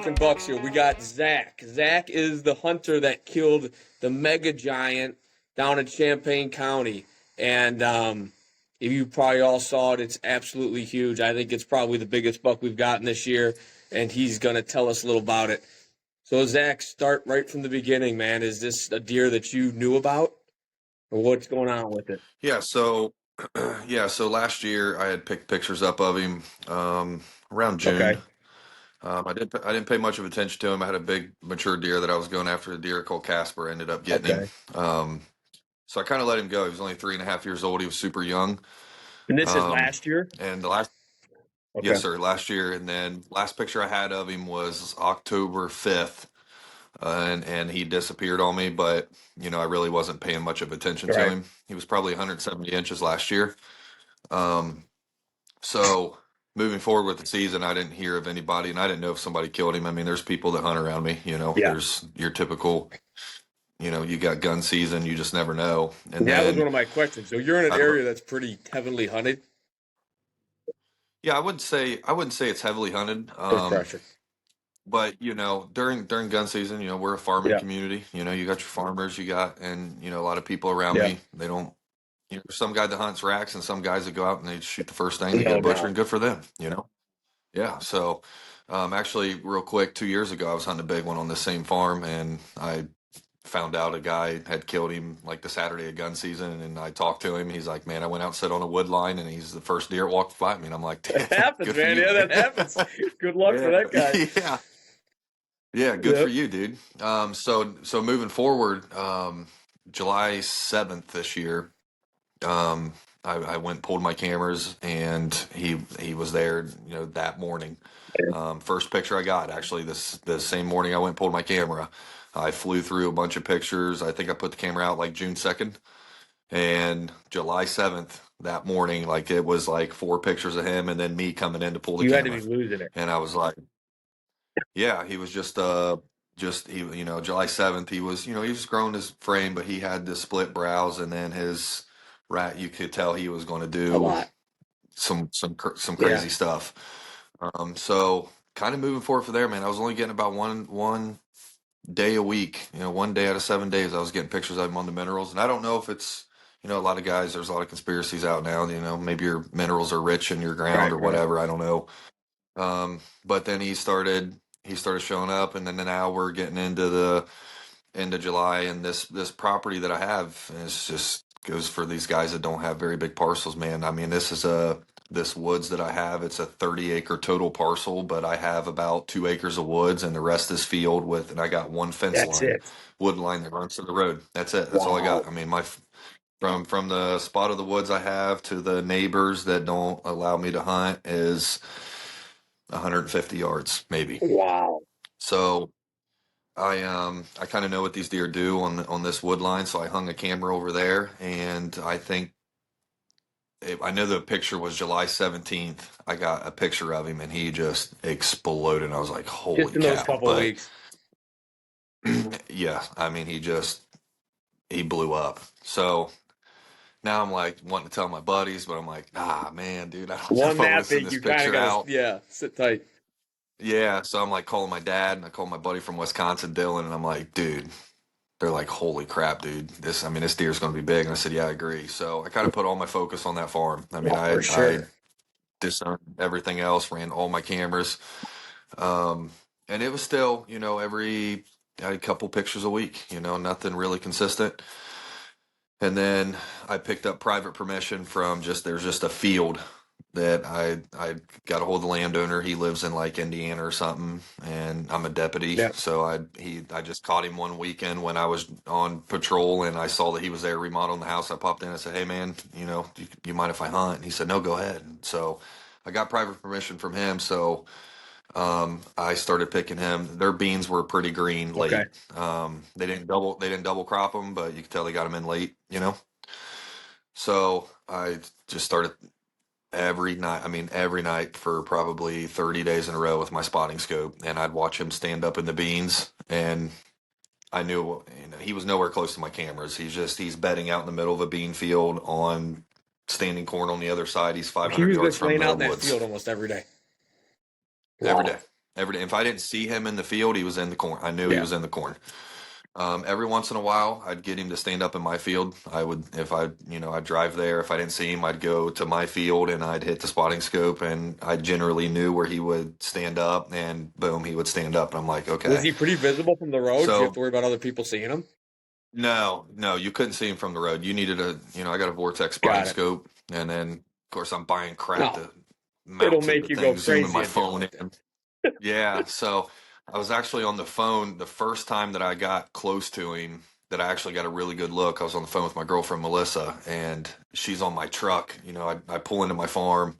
from Bucks here. We got Zach. Zach is the hunter that killed the mega giant down in Champaign County. And if you probably all saw it, it's absolutely huge. I think it's probably the biggest buck we've gotten this year, and he's going to tell us a little about it. So, Zach, start right from the beginning, man. Is this a deer that you knew about, or what's going on with it? Yeah, so so last year I had picked pictures up of him around June. Okay. I didn't pay much of attention to him. I had a big mature deer that I was going after, a deer called Casper. Ended up getting him. Okay. So I kind of let him go. He was only 3.5 years old. He was super young. And this is Um, last year? and the last Okay. Yes, sir, last year. And then last picture I had of him was October 5th. And he disappeared on me, but I really wasn't paying much of attention to Right. him. He was probably 170 inches last year. Um, So moving forward with the season, I didn't hear of anybody, and I didn't know if somebody killed him. I mean, there's people that hunt around me. Yeah. There's your typical, you got gun season, you just never know. And That was then, one of my questions. So you're in an I, area that's pretty heavily hunted? yeah, I wouldn't say it's heavily hunted. No pressure. But during gun season, we're a farming Yeah. community. You got your farmers, and a lot of people around Yeah. me. They don't. There's some guy that hunts racks, and some guys that go out and they shoot the first thing, they get No a butcher, doubt. and good for them. Yeah. So, actually, real quick, 2 years ago, I was hunting a big one on the same farm, and I found out a guy had killed him like the Saturday of gun season, and I talked to him. He's like, "Man, I went out and sit on a wood line, and he's the first deer that walked by me." And I'm like, That "Damn, happens, good for man. you, Yeah, man." that happens. Good luck for that guy. Yeah, yeah, good for Yep. you, dude. So moving forward, July 7th this year, um, I went and pulled my cameras, and he was there, that morning. First picture I got, actually, this same morning I went and pulled my camera. I flew through a bunch of pictures. I think I put the camera out like June 2nd, and July 7th that morning, like it was like four pictures of him and then me coming in to pull the You had to be camera. losing it. And I was like, yeah, he was just he, July 7th, he was growing his frame, but he had the split brows, and then his rat, you could tell he was going to A do lot. some Yeah. crazy stuff. So kind of moving forward from there, man. I was only getting about one day a week. 1 day out of 7 days, I was getting pictures of him on the minerals, and I don't know if it's a lot of guys. There's a lot of conspiracies out now. Maybe your minerals are rich in your ground or Right. whatever. I don't know. But then he started showing up, and then now we're getting into the end of July, and this property that I have is just goes for these guys that don't have very big parcels, man. I mean, this woods that I have, it's a 30-acre total parcel, but I have about 2 acres of woods, and the rest is field and I got one fence That's line, it. wood line that runs to the road. That's it. That's all I got. Wow. I mean, from the spot of the woods I have to the neighbors that don't allow me to hunt is 150 yards, maybe. Wow. So I kind of know what these deer do on this wood line, so I hung a camera over there, and I know the picture was July 17th. I got a picture of him, and he just exploded. I was like, Just "Holy in those cow!" couple of But weeks. yeah, I mean, he blew up. So now I'm like wanting to tell my buddies, but I'm like, "Ah, man, dude, I don't know One if I want that to send big, this you kind of picture got to, out." yeah, sit tight. Yeah, so I'm like calling my dad, and I called my buddy from Wisconsin, Dylan, and I'm like, "Dude." They're like, "Holy crap, dude! This deer's going to be big." And I said, "Yeah, I agree." So I kind of put all my focus on that farm. I mean, Oh, for I sure. disowned everything else, ran all my cameras, um, and it was still, I had a couple pictures a week. Nothing really consistent. And then I picked up private permission from there's just a field that I got a hold of the landowner. He lives in like Indiana or something, and I'm a deputy. Yeah. So I just caught him one weekend when I was on patrol, and I saw that he was there remodeling the house. I popped in and said, "Hey man, you mind if I hunt?" And he said, "No, go ahead." And so I got private permission from him. So I started picking him. Their beans were pretty green Okay. late. They didn't double crop them, but you could tell they got them in late. So I just started every night. I mean, every night for probably 30 days in a row with my spotting scope, and I'd watch him stand up in the beans, and I knew, he was nowhere close to my cameras. He's bedding out in the middle of a bean field on standing corn on the other side. He's He 500 was yards just from laying out the in that woods field almost every day. every Wow. day. every day. If I didn't see him in the field, he was in the corn. I knew he Yeah. was in the corn. Every once in a while, I'd get him to stand up in my field. I would, if I, I'd drive there. If I didn't see him, I'd go to my field and I'd hit the spotting scope, and I generally knew where he would stand up, and boom, he would stand up. And I'm like, Was okay. he pretty visible from the road? Did you have So to worry about other people seeing him? no, no, you couldn't see him from the road. You needed I got a Vortex spotting Got it. scope, and then of course I'm buying crap No, to it'll mount to make the you go thing, zooming crazy my in here phone like in. that. Yeah, so I was actually on the phone the first time that I got close to him, that I actually got a really good look. I was on the phone with my girlfriend Melissa, and she's on my truck. I pull into my farm,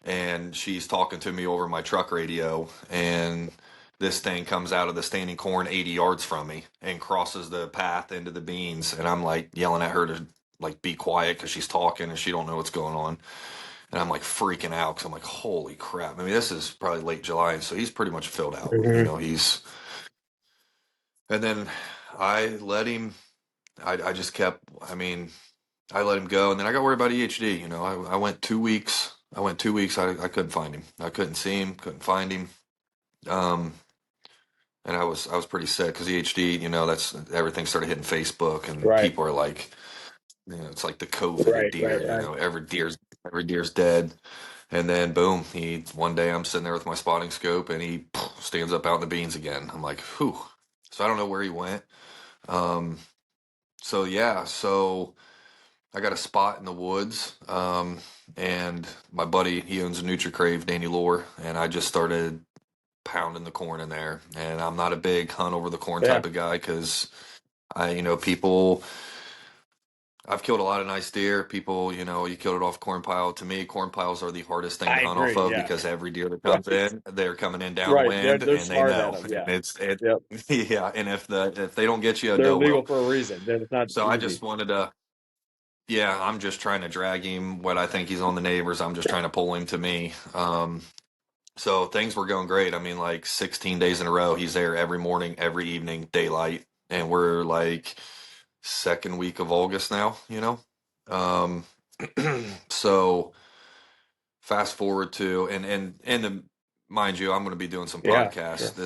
and she's talking to me over my truck radio, and this thing comes out of the standing corn 80 yards from me and crosses the path into the beans, and I'm like yelling at her to like be quiet because she's talking and she don't know what's going on. And I'm like freaking out because I'm like, holy crap. I mean, this is probably late July, so he's pretty much filled out. Mhm. And then I let him, I just kept, I let him go. And then I got worried about EHD. I went 2 weeks. I couldn't find him. I couldn't see him, couldn't find him. Um, and I was pretty sick because EHD, that's everything started hitting Facebook, and Right, people are like, it's like the COVID of right, right, deer, right. every deer's dead. And then boom, one day I'm sitting there with my spotting scope, and he stands up out in the beans again. I'm like, whew. So I don't know where he went. Um, so yeah, so I got a spot in the woods, and my buddy, he owns a NutriCrave, Danny Lore, and I just started pounding the corn in there. And I'm not a big hunt over the corn Yeah, type of guy because people. I've killed a lot of nice deer. People, you killed it off corn pile. To me, corn piles are the hardest thing to I hunt off agree. of Yeah, because every deer that comes right, in, they're coming in right. They're downwind they're and they smart at know. them. And Yeah, it yep. yeah. And if they don't get you, a They're doe legal will. for a reason. Then it's not So I easy. just wanted to, yeah, I'm just trying to drag him. What I think he's on the neighbors, I'm just trying to pull him to me. So things were going great. I mean, like 16 days in a row, he's there every morning, every evening, daylight, and we're like second week of August now. Um, so fast forward to mind you, I'm going to be doing some Yeah, podcasts. sure.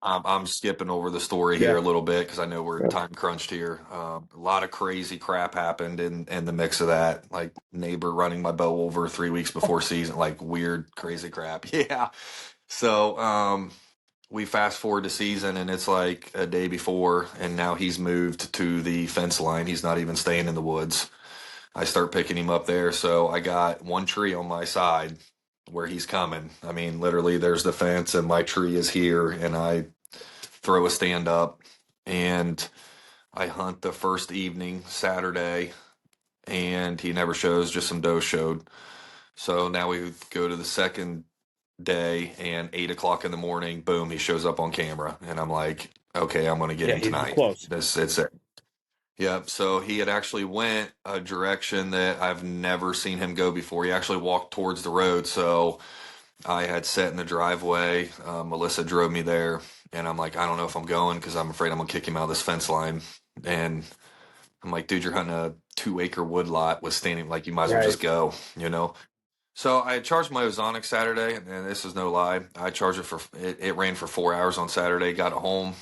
I'm skipping over the story here Yeah, a little bit because I know we're yeah. time crunched here. A lot of crazy crap happened in the mix of that, like neighbor running my bow over 3 weeks before season, like weird crazy crap. Yeah. So we fast forward to season, and it's like a day before, and now he's moved to the fence line. He's not even staying in the woods. I start picking him up there. So I got one tree on my side where he's coming. I mean, literally, there's the fence, and my tree is here, and I throw a stand up, and I hunt the first evening, Saturday, and he never shows, just some doe showed. So now we go to the second day, and 8 o'clock in the morning, boom, he shows up on camera. And I'm like, okay, I'm going to get Yeah, him he's tonight. close. It's it. Yep. So he had actually went a direction that I've never seen him go before. He actually walked towards the road. So I had sat in the driveway. Melissa drove me there, and I'm like, I don't know if I'm going because I'm afraid I'm gonna kick him out of this fence line. And I'm like, dude, you're hunting a 2 acre wood lot with standing, like you might as well Right. just go. So I charged my Ozonic Saturday, and this is no lie. I charged it for it ran for 4 hours on Saturday. Got it home.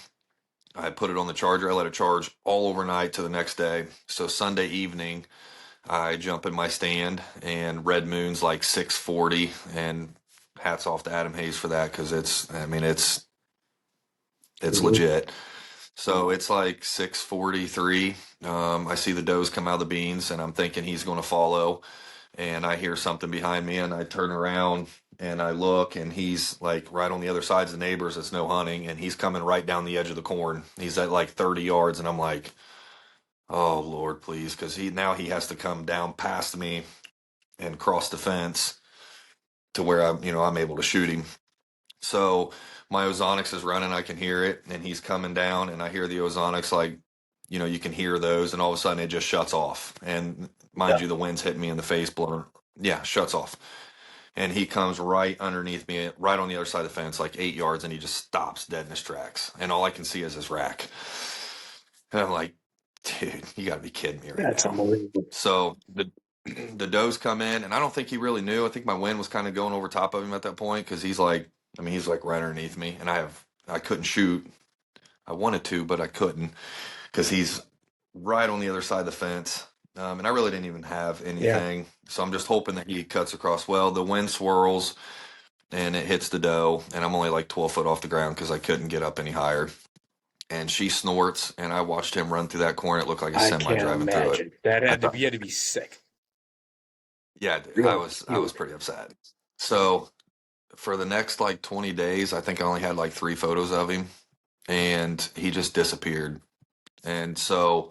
I put it on the charger. I let it charge all overnight to the next day. So Sunday evening, I jump in my stand, and red moon's like 640, and hats off to Adam Hayes for that because it's Mhm. legit. So it's like 6:43. I see the does come out of the beans, and I'm thinking he's going to follow. And I hear something behind me, and I turn around and I look, and he's like right on the other side of the neighbors. It's no hunting, and he's coming right down the edge of the corn. He's at like 30 yards, and I'm like, oh Lord, please, because he has to come down past me and cross the fence to where I'm able to shoot him. So my ozonics is running. I can hear it, and he's coming down, and I hear the ozonics like, you can hear those, and all of a sudden it just shuts off. And mind Yeah. you, the wind's hitting me in the face, blowing. Yeah, shuts off. And he comes right underneath me, right on the other side of the fence, like 8 yards, and he just stops dead in his tracks. And all I can see is his rack. And I'm like, dude, you got to be kidding me right That's now. unbelievable. So the does come in, and I don't think he really knew. I think my wind was kind of going over top of him at that point because he's like I mean, he's like right underneath me, and I couldn't shoot. I wanted to, but I couldn't because he's right on the other side of the fence. And I really didn't even have Yeah. anything. So I'm just hoping that he cuts across well. The wind swirls and it hits the doe, and I'm only like 12 foot off the ground because I couldn't get up any higher. And she snorts, and I watched him run through that corner. It looked like a I semi can't driving through it. imagine. That I had to thought, be, you had to be sick. yeah, dude, Really I was cute. pretty upset. So for the next like 20 days, I think I only had like 3 photos of him, and he just disappeared. And so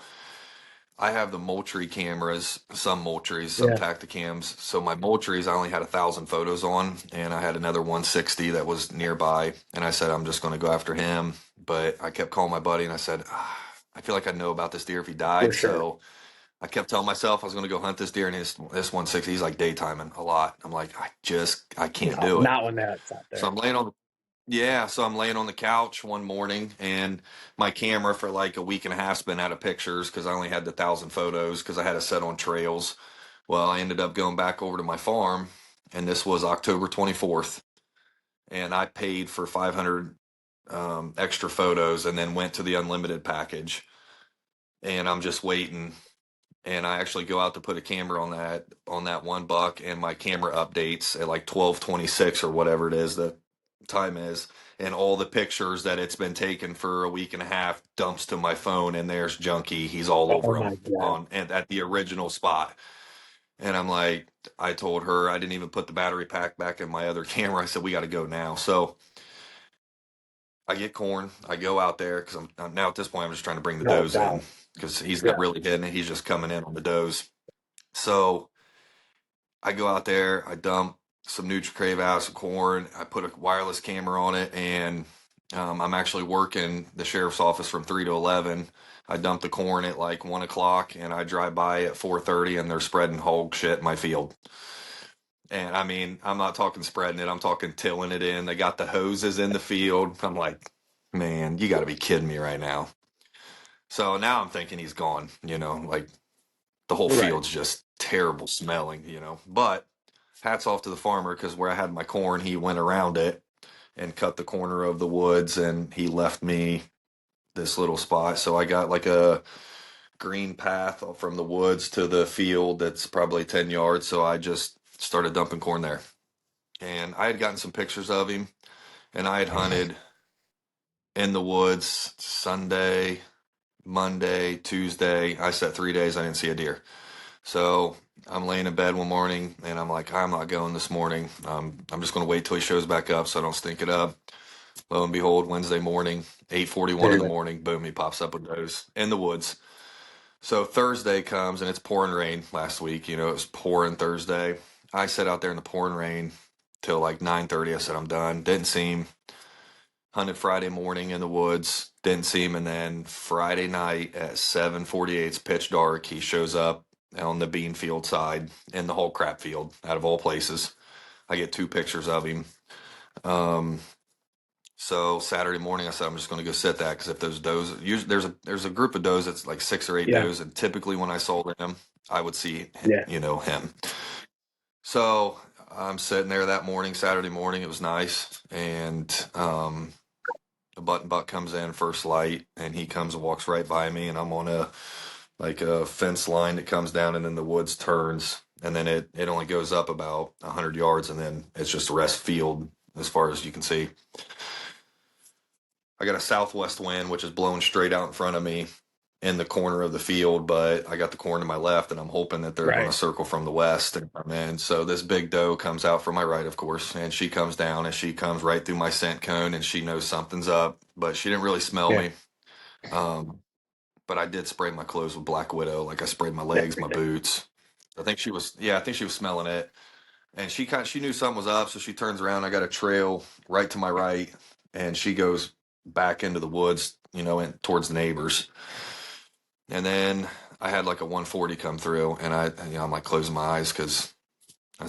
I have the Moultrie cameras, some Moultries, some Yeah, Tacticams. So my Moultries, I only had 1,000 photos on, and I had another 160 that was nearby. And I said, I'm just going to go after him. But I kept calling my buddy, and I said, I feel like I know about this deer if he for died. sure. So I kept telling myself I was going to go hunt this deer, and this 160, he's like daytiming a lot. I'm like, I can't No, do it. not when that's out So there. I'm laying on yeah, so I'm laying on the couch one morning, and my camera for like a week and a half's been out of pictures because I only had the 1,000 photos because I had it set on trails. Well, I ended up going back over to my farm, and this was October 24th, and I paid for 500 extra photos, and then went to the unlimited package, and I'm just waiting. And I actually go out to put a camera on that one buck, and my camera updates at like 12:26 or whatever it is the time is, and all the pictures that it's been taken for a week and a half dumps to my phone, and there's Junky. He's all Oh over my them God. on and at the original spot. And I'm like, I told her I didn't even put the battery pack back in my other camera. I said we got to go now. So I get corn. I go out there because I'm now at this point I'm just trying to bring the No does in doubt. because he's not Yeah. really hitting it. He's just coming in on the does. So I go out there, I dump some NutriCrave out, some corn. I put a wireless camera on it, and I'm actually working the sheriff's office from 3 to 11. I dump the corn at like 1 o'clock, and I drive by at 4:30, and they're spreading hog shit in my field. And I mean, I'm not talking spreading it; I'm talking tilling it in. They got the hoses in the field. I'm like, man, you got to be kidding me right now. So now I'm thinking he's gone. Like the whole Right. field's just terrible smelling. But hats off to the farmer because where I had my corn, he went around it and cut the corner of the woods, and he left me this little spot. So I got like a green path from the woods to the field that's probably 10 yards. So I just started dumping corn there. And I had gotten some pictures of him, and I had hunted in the woods Sunday, Monday, Tuesday. I set 3 days, I didn't see a deer. So I'm laying in bed one morning, and I'm like, I'm not going this morning. I'm just going to wait till he shows back up so I don't stink it up. Lo and behold, Wednesday morning, 8:41 in the Dude. morning, boom, he pops up with those in the woods. So Thursday comes, and it's pouring rain last week. It was pouring Thursday. I sat out there in the pouring rain till like 9:30. I said, I'm done. Didn't see him. Hunted Friday morning in the woods. Didn't see him. And then Friday night at 7:48, it's pitch dark. He shows up on the bean field side in the whole crap field, out of all places. I get 2 pictures of him. Um, so Saturday morning, I said I'm just going to go sit that because if those does, usually there's a group of does that's like 6 or 8 Yeah. does, and typically when I saw them, I would see Yeah. him. So I'm sitting there that morning, Saturday morning. It was nice, and a button buck comes in first light, and he comes and walks right by me, and I'm on a fence line that comes down, and then the woods turns, and then it only goes up about 100 yards, and then it's just rest field as far as you can see. I got a southwest wind, which is blowing straight out in front of me in the corner of the field, but I got the corn to my left, and I'm hoping that they're going to Right. circle from the west. And so this big doe comes out from my right, of course, and she comes down, and she comes right through my scent cone, and she knows something's up, but she didn't really smell Yeah. me. Um, but I did spray my clothes with Black Widow, like I sprayed my legs, my Everything. boots. I think she was smelling it, and she knew something was up, so she turns around. I got a trail right to my right, and she goes back into the woods, and towards the neighbors. And then I had like a 140 come through, and I'm like closing my eyes because I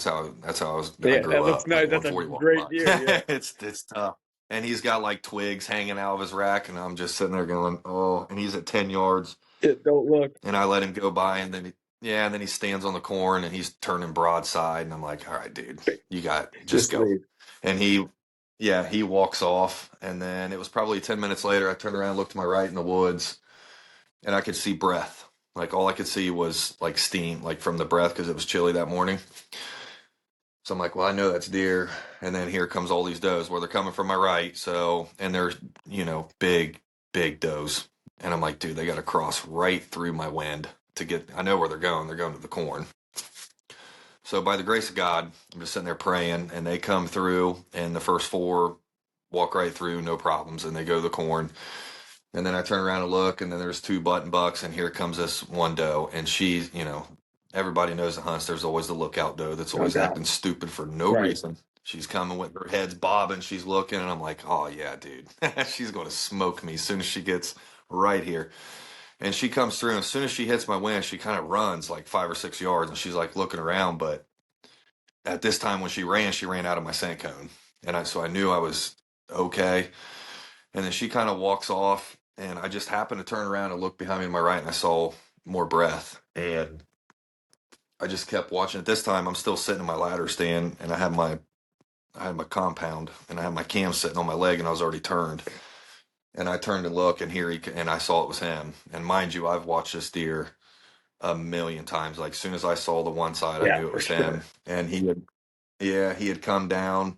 Yeah, grew that looks up like nice. That's a 140 walk great by. deer. Yeah. It's tough. And he's got like twigs hanging out of his rack, and I'm just sitting there going, oh, and he's at 10 yards, It don't look. and I let him go by, and then he stands on the corn, and he's turning broadside, and I'm like, all right, dude, you got just Just go. leave. And he yeah, he walks off, and then it was probably 10 minutes later. I turned around, looked to my right in the woods, and I could see breath. Like all I could see was like steam, like from the breath because it was chilly that morning. So I'm like, well, I know that's deer. And then here comes all these does where they're coming from my right. So, and they're, big, big does. And I'm like, dude, they got to cross right through my wind to get, I know where they're going. They're going to the corn. So by the grace of God, I'm just sitting there praying and they come through and the first four walk right through, no problems. And they go to the corn. And then I turn around and look, and then there's two button bucks, and here comes this one doe, and she's, everybody knows the hunts. There's always the lookout doe that's always acting stupid for no reason. She's coming with her head's bobbing, she's looking, and I'm like, oh yeah, dude, she's going to smoke me as soon as she gets right here. And she comes through, and as soon as she hits my wind, she kind of runs like 5 or 6 yards, and she's like looking around. But at this time when she ran out of my scent cone, and so I knew I was okay. And then she kind of walks off, and I just happened to turn around and look behind me to my right, and I saw more breath. And I just kept watching. At this time, I'm still sitting in my ladder stand, and I had my compound, and I had my cam sitting on my leg, and I was already turned. And I turned to look, and and I saw it was him. And mind you, I've watched this deer a million times. Like, as soon as I saw the one side, I knew it was him. And he had come down,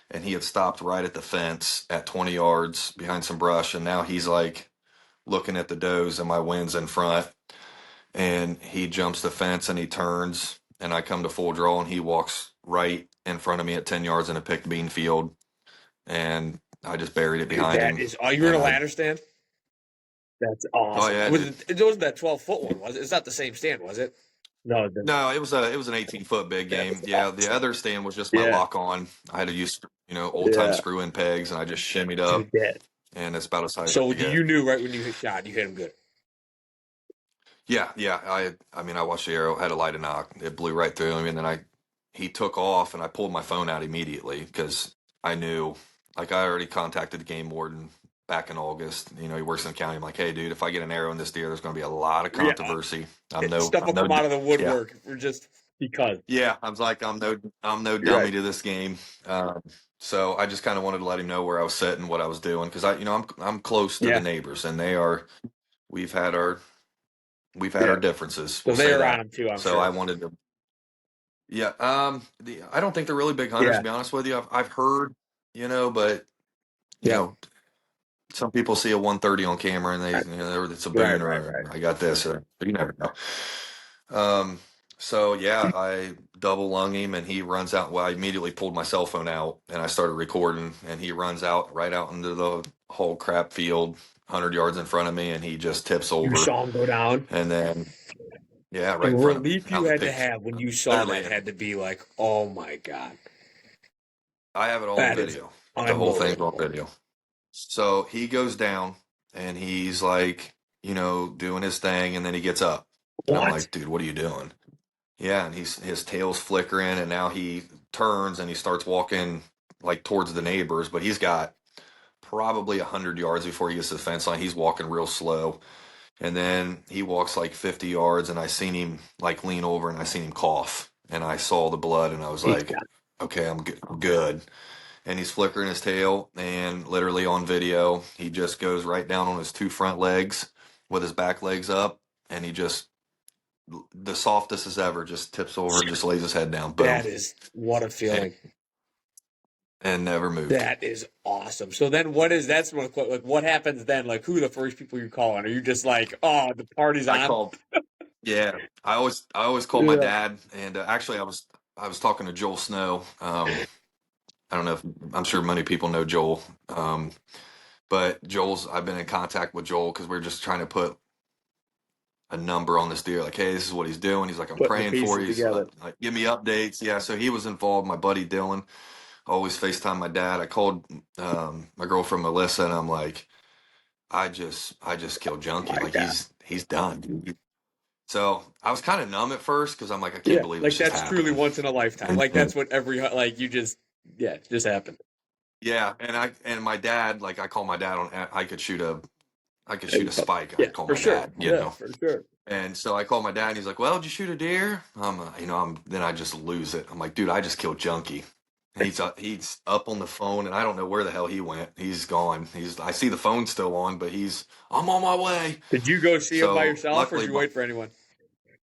and he had stopped right at the fence at 20 yards behind some brush, and now he's like looking at the does, and my wind's in front, and he jumps the fence and he turns, and I come to full draw, and he walks right in front of me at 10 yards in a picked bean field, and I just buried it behind him. That is, oh, you were in a ladder stand? That's awesome. Oh yeah, it wasn't that 12-foot one, was it? It's not the same stand, was it? No, it was an 18-foot big game. Yeah, the other stand was just my lock on. I had to use old time screw in pegs, and I just shimmied up, and it's about as high as So I could get. you knew right when you hit shot, you hit him good. Yeah. I watched the arrow, had a light and knock. It blew right through him, and then he took off, and I pulled my phone out immediately because I knew, like, I already contacted the game warden back in August. He works in the county. I'm like, hey, dude, if I get an arrow in this deer, there's going to be a lot of controversy. Stuff will come out of the woodwork. We're just because. Yeah, I was like, I'm no dummy to this game. So I just kind of wanted to let him know where I was sitting, what I was doing, because I'm close to the neighbors, and we've had our differences. So they are on him too. I'm sure. I wanted to. Yeah. I don't think they're really big hunters, to be honest with you. I've heard, but some people see a 130 on camera and it's a boon or I got this, or you never know. So yeah, I double lung him and he runs out. Well, I immediately pulled my cell phone out and I started recording, and he runs right out into the whole crap field, 100 yards in front of me, and he just tips over. You saw him go down, and then right. The relief you had to have when you saw that had to be like, oh my God. I have it all on video. The whole thing's on video. So he goes down and he's like, doing his thing, and then he gets up. And I'm like, dude, what are you doing? Yeah, and his tail's flickering, and now he turns and he starts walking like towards the neighbors, but he's got probably 100 yards before he gets to the fence line. He's walking real slow. And then he walks like 50 yards, and I seen him like lean over, and I seen him cough, and I saw the blood, and I was like, okay, I'm good. And he's flickering his tail, and literally on video, he just goes right down on his two front legs with his back legs up, and he just, the softest as ever, just tips over and just lays his head down. Boom. That is, what a feeling. And never moved. That is awesome. So then what happens then? Like, who are the first people you call on? Are you just like, oh, the party's on? Yeah. I always call my dad, and actually I was talking to Joel Snow. I don't know I'm sure many people know Joel. But I've been in contact with Joel because we're just trying to put a number on this deer. Like, hey, this is what he's doing. He's like, I'm praying for you. Like, give me updates. Yeah. So he was involved. My buddy Dylan always FaceTime my dad. I called my girlfriend Melissa, and I'm like, I just killed Junky. Like, he's done. So I was kind of numb at first because I'm like, I can't believe like that's happening. Truly once in a lifetime. Like, that's what it just happened. Yeah, and my dad, like, I call my dad on. I could shoot a spike. I'd call my dad, for sure. And so I called my dad, and he's like, "Well, did you shoot a deer?" Then I just lose it. I'm like, "Dude, I just killed Junky." He's up on the phone, and I don't know where the hell he went. He's gone. I see the phone still on, but I'm on my way. Did you go see him by So yourself, or did luckily, you wait for anyone?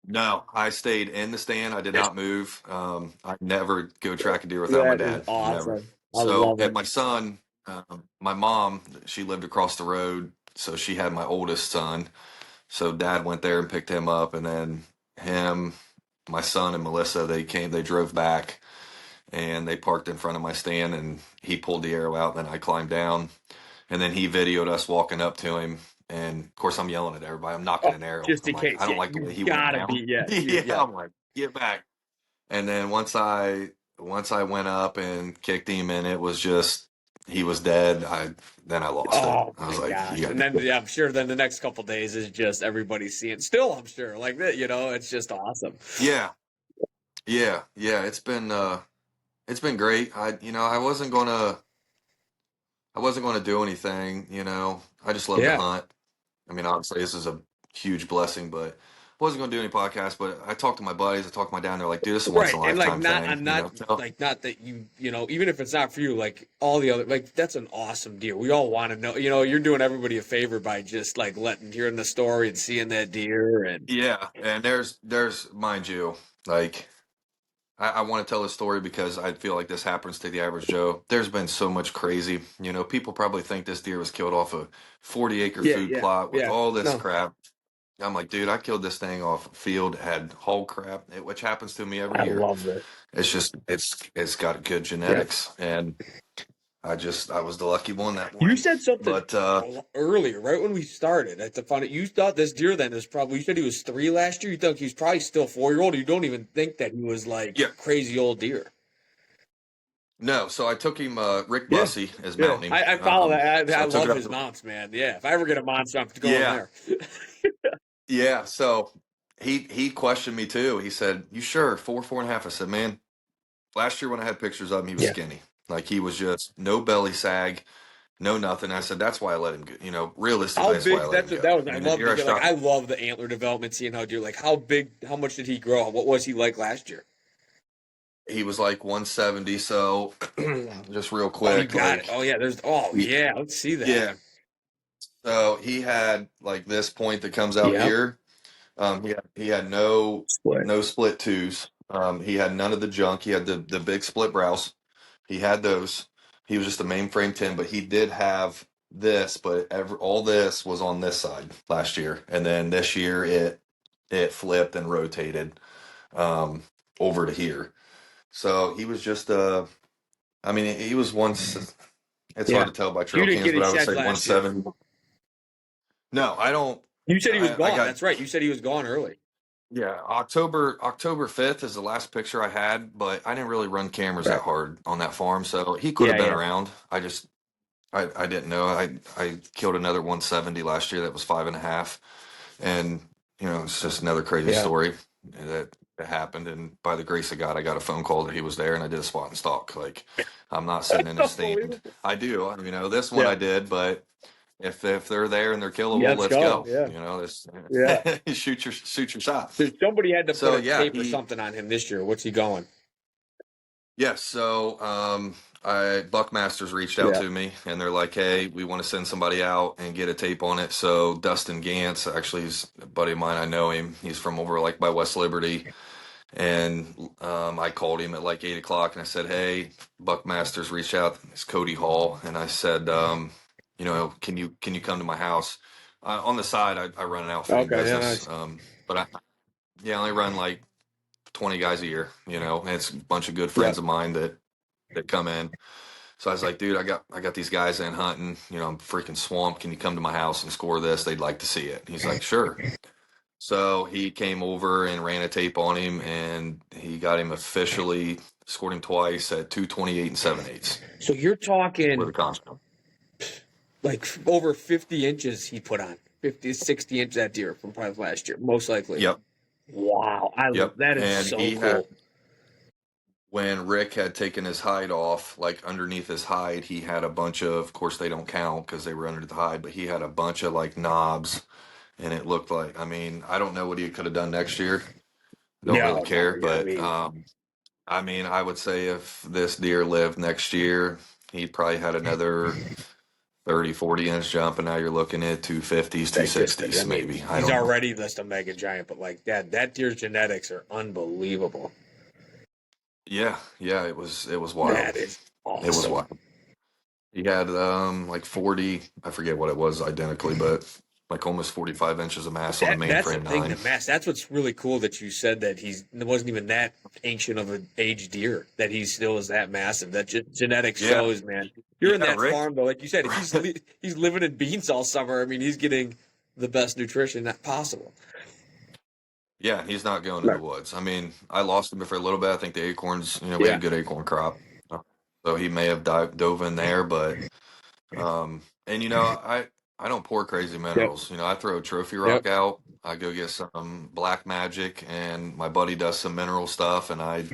no, I stayed in the stand. I did not move. I never go track a deer without my That is dad. Never. awesome. I So, love and it. my son, my mom, she lived across the road, so she had my oldest son. So dad went there and picked him up, and then him, my son, and Melissa, they drove back, and they parked in front of my stand, and he pulled the arrow out, and then I climbed down, and then he videoed us walking up to him. And of course, I'm yelling at everybody. I'm knocking Oh, an arrow. just I'm in like, I case. don't Yeah, like the way you he went gotta down. be. Yeah, Yeah, yeah. I'm like, get back. And then once I went up and kicked him, and it was just he was dead. I lost it. Oh I my was like, you gosh. got And to then be kidding. yeah, I'm sure then the next couple days is just everybody seeing still, I'm sure. Like that, it's just awesome. Yeah, yeah. It's been great. I wasn't gonna do anything. I just love to Yeah. hunt. I mean, obviously, this is a huge blessing, but I wasn't going to do any podcasts. But I talked to my buddies. I talked to my dad. And they're like, dude, this is a once Right. in a And like lifetime not thing. I'm not So, like not that even if it's not for you, like all the other like that's an awesome deer. We all want to know, you're doing everybody a favor by just like hearing the story and seeing that deer and yeah. And mind you, like, I want to tell this story because I feel like this happens to the average Joe. There's been so much crazy. People probably think this deer was killed off a 40-acre yeah, food yeah, plot with yeah. all this No. crap. I'm like, dude, I killed this thing off a field, had hog crap, which happens to me every I year. love it. It's just it's got good Yeah. genetics, and I was the lucky one that You morning. said something But earlier, right when we started. At the fun, you thought this deer then is probably. You said he was 3 last year. You think he's probably still 4-year old. You don't even think that he was like yeah, crazy old deer. no. So I took him. Rick Yeah, Bussey is yeah. mounting him. I follow that. I So I took love it up. his mounts, man. Yeah, if I ever get a mounts, I'm going Yeah, there. yeah. So he questioned me too. He said, "You sure 4.5?" I said, "Man, last year when I had pictures of him, he was Yeah. skinny. Like he was just no belly sag, no nothing." I said, "That's why I let him go. Realistically, How that's why I big? let That's him what that go." was. I I mean, the love deer to I hear. Like shot. I love the antler development, seeing how deer. Like how big? How much did he grow? What was he like last year? He was like 170. So just real Oh, you quick, got it. like Oh yeah, there's. Oh he- yeah, let's see that. yeah. So he had like this point that comes out Yep. here. He had Split. no split twos. He had none of the junk. He had the big split brows. He had those. He was just a mainframe 10, but he did have this, but all this was on this side last year. And then this year it flipped and rotated um over to here. So he was just I mean he was once it's hard Yeah. to tell by You trail didn't cams, get but his I would shed say last year. 170. No, I don't You said he was I gone. got That's right. You said he was gone early. yeah, October 5th is the last picture I had, but I didn't really run cameras that Right. hard on that farm, so he could Yeah, have been yeah. around. I didn't know. I killed another 170 last year that was 5.5, and it's just another crazy Yeah. story that happened. And by the grace of God, I got a phone call that he was there, and I did a spot and stalk. Like I'm not sitting in a stand. Unbelievable. I do, this one Yeah. I did, but if they're there and they're Yeah, killable, let's let's go. go. Yeah. This Yeah. shoot your shot. So somebody had to put So a yeah, tape or something on him this year. What's he going? yes. So I Buckmasters reached out Yeah. to me and they're like, hey, we want to send somebody out and get a tape on it. So Dustin Gantz, actually, he's a buddy of mine. I know him. He's from over like by West Liberty. And I called him at like 8 o'clock and I said, hey, Buckmasters reached out. It's Cody Hall. And I said, can you come to my house? On the side, I run an outfitting Okay. Yeah. business. Nice. But I only run like 20 guys a year, and it's a bunch of good Yeah. friends of mine that come in. So I was like, dude, I got these guys in hunting, I'm freaking swamped. Can you come to my house and score this? They'd like to see it. He's like, sure. So he came over and ran a tape on him and he got him officially scored him twice at 228 and 7/8 So you're with talking a constant. like over 50 inches he put on 50, 60 inch that deer from probably last year, most likely. Yep. Wow. Yep. That is And so he cool. when Rick had taken his hide off, like underneath his hide, he had a bunch of course, they don't count because they were under the hide, but he had a bunch of like knobs. And it looked like, I mean, I don't know what he could have done next year. Don't really No, care, yeah, I but mean, I mean, I would say if this deer lived next year, he'd probably had another 30, 40 inch jump, and now you're looking at 250s, I 260s, mean, maybe. I he's don't know. already just a mega giant, but like that deer's genetics are unbelievable. Yeah, yeah, it was wild. That is It was awesome. wild. He had like 40, I forget what it was identically, but like almost 45 inches of mass on a That's the mainframe thing, nine. the mass. That's what's really cool that you said that it wasn't even that ancient of an age deer, that he still is that massive. That genetics Yeah, shows, man. You're in yeah, that Rick. farm though, like you said. If he's living in beans all summer, I mean, he's getting the best nutrition that possible. Yeah, he's not going to the Right. woods. I mean, I lost him for a little bit. I think the acorns, we had Yeah. a good acorn crop, so he may have dove in there. But and I don't pour crazy Yep. minerals. I throw a trophy Yep. rock out. I go get some black magic, and my buddy does some mineral stuff, and I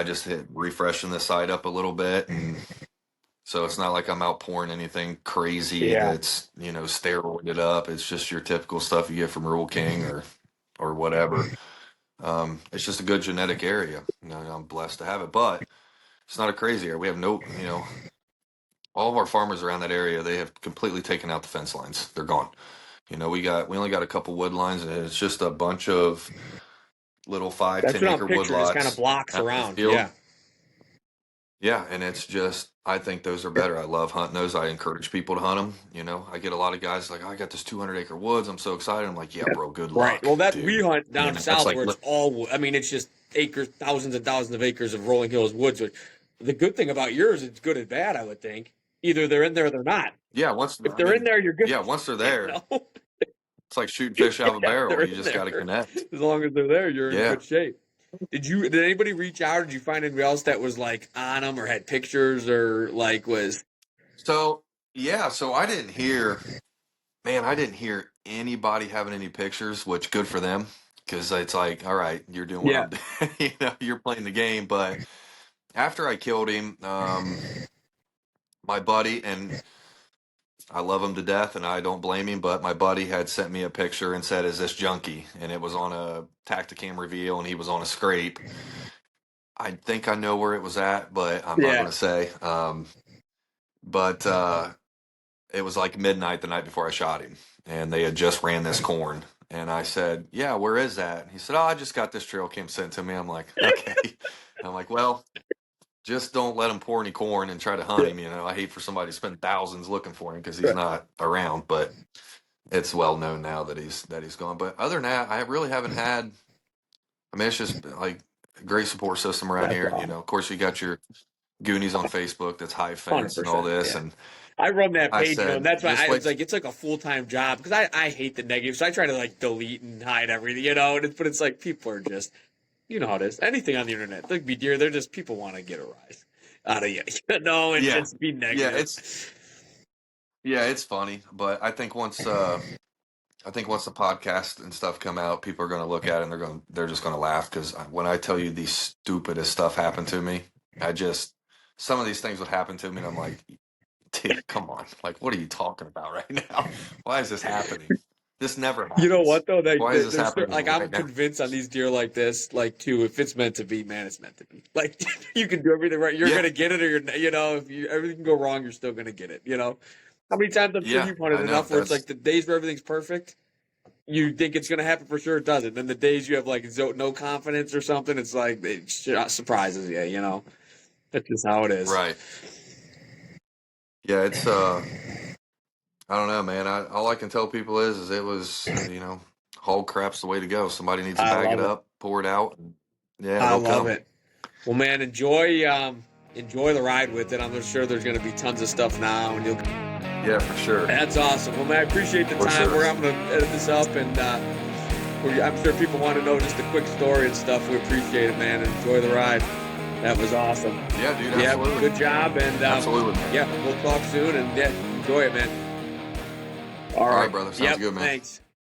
just hit refreshing the site up a little bit, and so it's not like I'm out pouring anything crazy Yeah. that's steroided up. It's just your typical stuff you get from Rural King or whatever. It's just a good genetic area. I'm blessed to have it, but it's not a crazy area. We have no, all of our farmers around that area, they have completely taken out the fence lines. They're gone. We only got a couple wood lines, and it's just a bunch of little 5, That's 10 what I'm acre wood picturing. Just kind of lots blocks out in the around. field. Yeah. Yeah, and it's just, I think those are better. I love hunting those. I encourage people to hunt them. I get a lot of guys like, oh, I got this 200-acre woods. I'm so excited. I'm like, yeah, bro, good Right. luck, Well, that we dude. hunt down It's south like, where it's all. I mean, it's just acres, thousands and thousands of acres of rolling hills woods. The good thing about yours, it's good and bad. I would think either they're in there or they're not. yeah, If they're in there, you're good. once they're You there, know? it's like shooting fish out of a Yeah, barrel. they're You in just got to there. connect. As long as they're there, you're in Yeah. good shape. Did anybody reach out? Did you find anybody else that was like on them or had pictures or like was? So, yeah, so I didn't hear anybody having any pictures, which good for them, because it's like, all right, you're doing what Yeah. I'm doing. You're playing the game. But after I killed him, my buddy, and I love him to death, and I don't blame him, but my buddy had sent me a picture and said, "Is this Junky?" And it was on a Tacticam reveal, and he was on a scrape. I think I know where it was at, but I'm not Yeah. going to say. But it was like midnight the night before I shot him, and they had just ran this corn. And I said, "Yeah, where is that?" And he said, "Oh, I just got this trail cam sent to me." I'm like, "Okay." I'm like, "Well, just don't let him pour any corn and try to hunt him. I hate for somebody to spend thousands looking for him because he's not around." But it's well known now that he's gone. But other than that, I really haven't had. I mean, it's just like a great support system around That's here. awesome. Of course, you got your Goonies on Facebook that's high fence and all 100%. this, Yeah. and I run that I page, and said, that's why just it's wait. like it's like a full time job because I hate the negative, so I try to like delete and hide everything, but it's like people are just, you know how it is. Anything on the internet, like be dear, they're just people want to get a rise out of you, and Yeah, just be yeah, negative. it's funny, but I think once the podcast and stuff come out, people are going to look at it and they're just going to laugh because when I tell you the stupidest stuff happened to me, some of these things would happen to me, and I'm like, dude, come on, like, what are you talking about right now? Why is this happening? This never You know happens. what though? Why is this happening Like I'm right now? convinced on these deer like this, like too. If it's meant to be, man, it's meant to be. Like you can do everything right, you're Yeah, gonna get it, or if everything can go wrong, you're still gonna get it. How many times I'm sure yeah, you've hunted I know. enough where it's like the days where everything's perfect, you think it's gonna happen for sure, it doesn't. Then the days you have like no confidence or something, it's like it surprises you. That's just how it is. Right. Yeah, it's I don't know, man. All I can tell people is it was, hog crap's the way to go. Somebody needs to I bag it love it. up, pour it out, and yeah, I they'll love come. it. Well, man, enjoy the ride with it. I'm sure there's going to be tons of stuff now, and you'll. Yeah, for sure. That's awesome. Well, man, I appreciate the For time. sure. I'm going to edit this up, and I'm sure people want to know just a quick story and stuff. We appreciate it, man. Enjoy the ride. That was awesome. Yeah, dude, Yeah, absolutely. good job, and Absolutely. yeah, we'll talk soon, and yeah, enjoy it, man. All right, brother. Sounds good, man. Thanks.